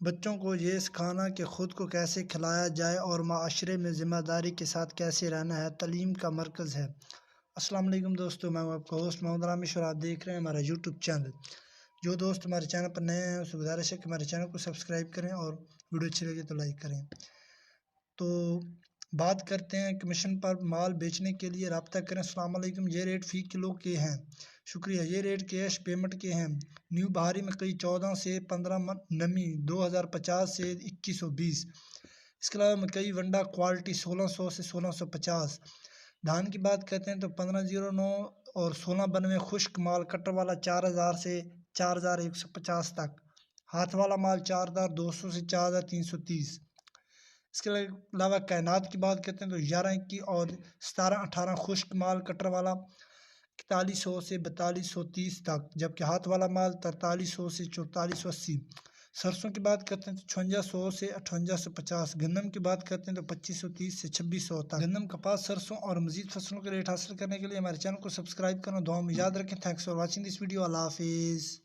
بچوں کو یہ سکھانا کہ خود کو کیسے کھلایا جائے اور معاشرے میں ذمہ داری کے ساتھ کیسے رہنا ہے تعلیم کا مرکز ہے۔ السلام علیکم دوستو، میں ہوں آپ کا ہوسٹ محمد رامیش اور آپ دیکھ رہے ہیں ہمارا یوٹیوب چینل۔ جو دوست ہمارے چینل پر نئے ہیں اسے گزارش ہے کہ ہمارے چینل کو سبسکرائب کریں اور ویڈیو اچھی لگے تو لائک کریں۔ تو بات کرتے ہیں کمیشن پر مال بیچنے کے لیے رابطہ کریں۔ السلام علیکم، یہ ریٹ فی کلو کے ہیں، شکریہ۔ یہ ریٹ کیش پیمنٹ کے ہیں۔ نیو بہاری میں کئی 14 سے 15 نمی 2050 سے 2120۔ اس کے علاوہ مکئی ونڈا کوالٹی 1600 سے 1650۔ دھان کی بات کرتے ہیں تو 1509 اور 1692 خشک مال کٹر والا 4000 سے 4150 تک۔ ہاتھ والا مال 4200 سے 4330۔ اس کے علاوہ کائنات کی بات کرتے ہیں تو 1121 اور 1718 خشک مال کٹر والا 4100 سے 4230 تک، جبکہ ہاتھ والا مال 4300 سے 4480۔ سرسوں کی بات کرتے ہیں تو 5600 سے 5850۔ گندم کی بات کرتے ہیں تو 2530 سے 2600 تک۔ گندم، کپاس، سرسوں اور مزید فصلوں کے ریٹ حاصل کرنے کے لیے ہمارے چینل کو سبسکرائب کرنا، دعاؤں میں یاد رکھیں۔ Thanks for watching this video. اللہ حافظ۔